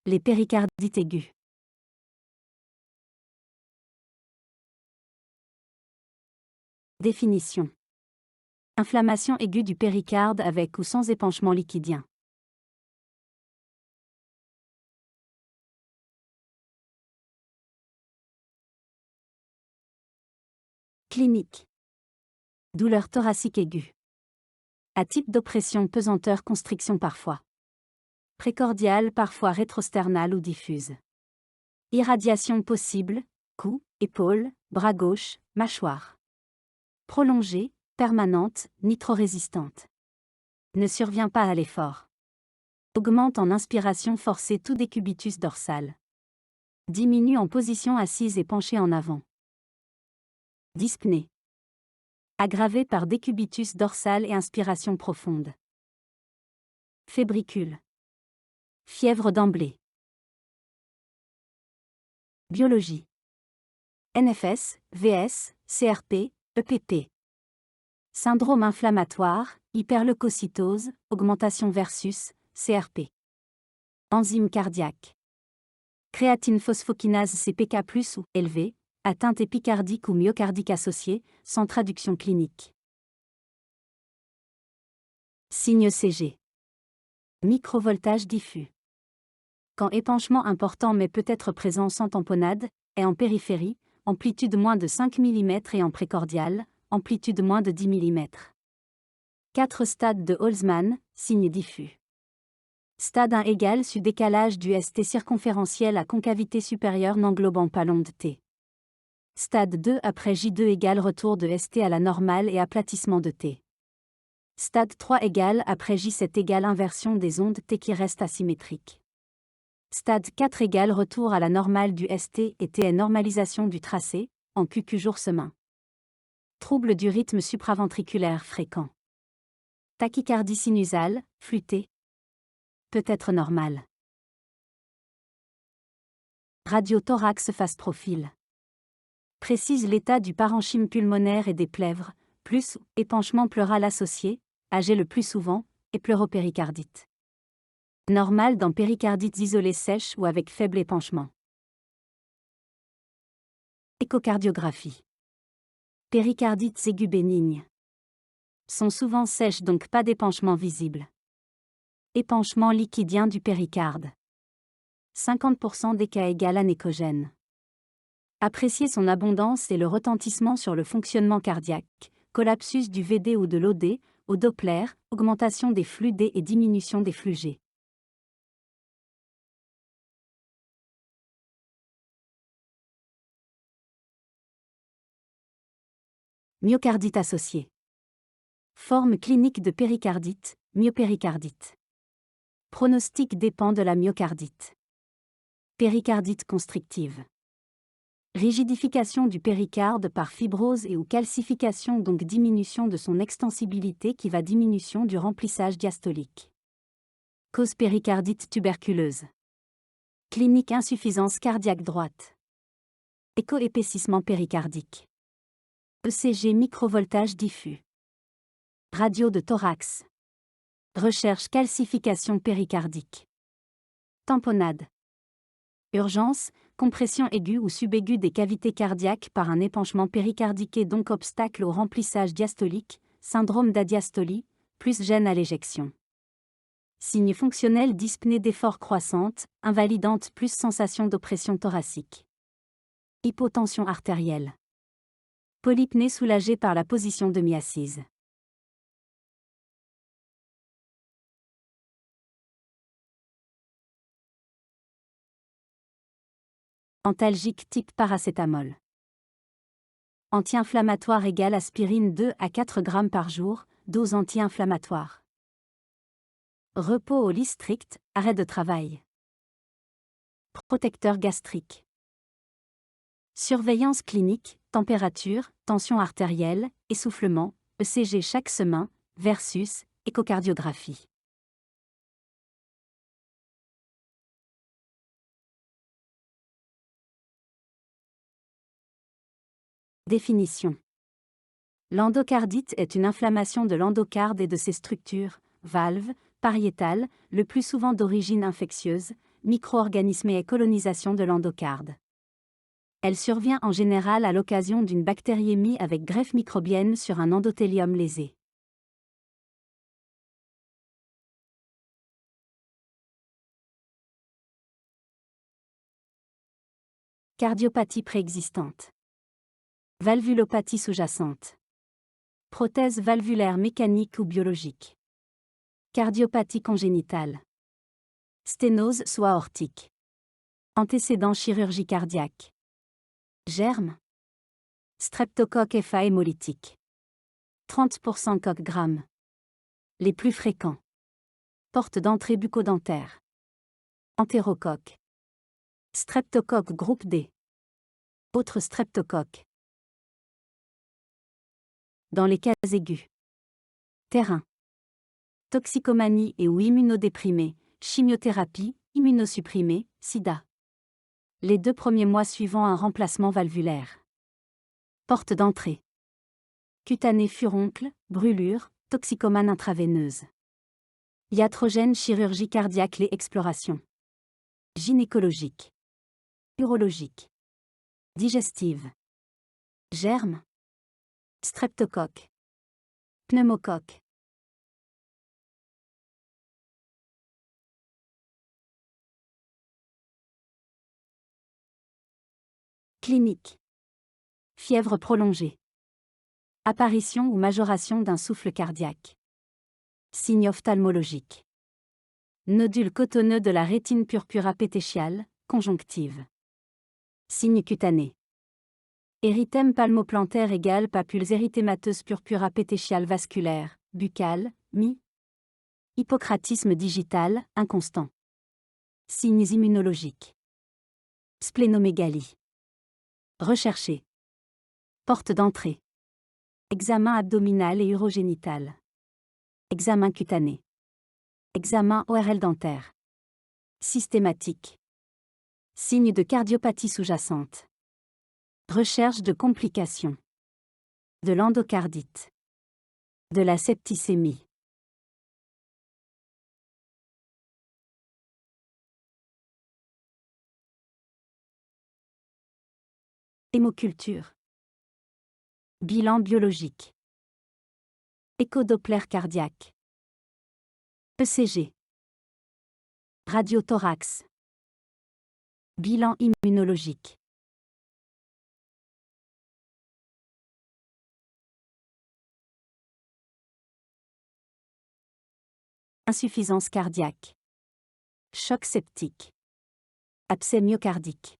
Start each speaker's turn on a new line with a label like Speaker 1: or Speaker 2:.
Speaker 1: Les péricardites aiguës. Définition. Inflammation aiguë du péricarde avec ou sans épanchement liquidien. Clinique. Douleur thoracique aiguë. À type d'oppression, pesanteur, constriction parfois. Précordiale, parfois rétrosternale ou diffuse. Irradiation possible, cou, épaule, bras gauche, mâchoire. Prolongée, permanente, nitro-résistante. Ne survient pas à l'effort. Augmente en inspiration forcée tout décubitus dorsal. Diminue en position assise et penchée en avant. Dyspnée. Aggravé par décubitus dorsal et inspiration profonde. Fébricule. Fièvre d'emblée. Biologie. NFS, VS, CRP, EPP. Syndrome inflammatoire, hyperleucocytose, augmentation versus, CRP. Enzyme cardiaque. Créatine phosphokinase CPK+, ou élevé, atteinte épicardique ou myocardique associée, sans traduction clinique. Signe CG. Microvoltage diffus. Quand épanchement important mais peut être présent sans tamponnade, est en périphérie, amplitude moins de 5 mm et en précordial, amplitude moins de 10 mm. 4 stades de Holzmann, signe diffus. Stade 1 égale su décalage du ST circonférentiel à concavité supérieure n'englobant pas l'onde T. Stade 2 après J2 égale retour de ST à la normale et aplatissement de T. Stade 3 égale après J7 égale inversion des ondes T qui restent asymétriques. Stade 4 égale retour à la normale du ST et T est normalisation du tracé, en QQ jour semaine. Trouble du rythme supraventriculaire fréquent. Tachycardie sinusale, flûtée. Peut être normale. Radiothorax face profil. Précise l'état du parenchyme pulmonaire et des plèvres, plus épanchement pleural associé, âgé le plus souvent, et pleuropéricardite. Normal dans péricardites isolées sèches ou avec faible épanchement. Échocardiographie. Péricardites aiguës bénignes. Sont souvent sèches donc pas d'épanchement visible. Épanchement liquidien du péricarde. 50% des cas égale anéchogène. Apprécier son abondance et le retentissement sur le fonctionnement cardiaque, collapsus du VD ou de l'OD, au Doppler, augmentation des flux D et diminution des flux G. Myocardite associée. Forme clinique de péricardite, myopéricardite. Pronostic dépend de la myocardite. Péricardite constrictive. Rigidification du péricarde par fibrose et ou calcification donc diminution de son extensibilité qui va diminution du remplissage diastolique. Cause péricardite tuberculeuse. Clinique insuffisance cardiaque droite. Écho-épaississement péricardique. ECG microvoltage diffus. Radio de thorax. Recherche calcification péricardique. Tamponnade. Urgence, compression aiguë ou subaiguë des cavités cardiaques par un épanchement péricardique et donc obstacle au remplissage diastolique, syndrome d'adiastolie, plus gêne à l'éjection. Signe fonctionnel dyspnée d'effort croissante, invalidante plus sensation d'oppression thoracique. Hypotension artérielle. Polypnée soulagée par la position demi-assise. Antalgique type paracétamol. Anti-inflammatoire égale aspirine 2 à 4 g par jour, dose anti-inflammatoire. Repos au lit strict, arrêt de travail. Protecteur gastrique. Surveillance clinique, température, tension artérielle, essoufflement, ECG chaque semaine, versus échocardiographie. Définition. L'endocardite est une inflammation de l'endocarde et de ses structures, valves, pariétales, le plus souvent d'origine infectieuse, micro-organismes et colonisation de l'endocarde. Elle survient en général à l'occasion d'une bactériémie avec greffe microbienne sur un endothélium lésé. Cardiopathie préexistante. Valvulopathie sous-jacente. Prothèse valvulaire mécanique ou biologique. Cardiopathie congénitale. Sténose soit aortique. Antécédent chirurgie cardiaque. Germes. Streptocoque FA hémolytique. 30% coque gramme. Les plus fréquents. Porte d'entrée bucco-dentaire. Entérocoque. Streptocoque groupe D. Autres streptocoques. Dans les cas aigus. Terrain. Toxicomanie et ou immunodéprimé, chimiothérapie, immunosupprimé, sida. Les 2 premiers mois suivant un remplacement valvulaire. Porte d'entrée. Cutané furoncle, brûlure, toxicomane intraveineuse. Iatrogène chirurgie cardiaque les explorations. Gynécologique. Urologique. Digestive. Germes. Streptocoque. Pneumocoque. Clinique. Fièvre prolongée. Apparition ou majoration d'un souffle cardiaque. Signes ophtalmologiques. Nodule cotonneux de la rétine purpura pétéchiale, conjonctive. Signes cutanés. Érythème palmoplantaire égale papules érythémateuses purpura pétéchiale vasculaire, buccale, mi. Hippocratisme digital, inconstant. Signes immunologiques. Splénomégalie. Recherché. Porte d'entrée. Examen abdominal et urogénital. Examen cutané. Examen ORL dentaire. Systématique. Signe de cardiopathie sous-jacente. Recherche de complications. De l'endocardite. De la septicémie. Hémoculture. Bilan biologique. Écho-doppler cardiaque. ECG. Radiothorax. Bilan immunologique. Insuffisance cardiaque. Choc septique. Abcès myocardique.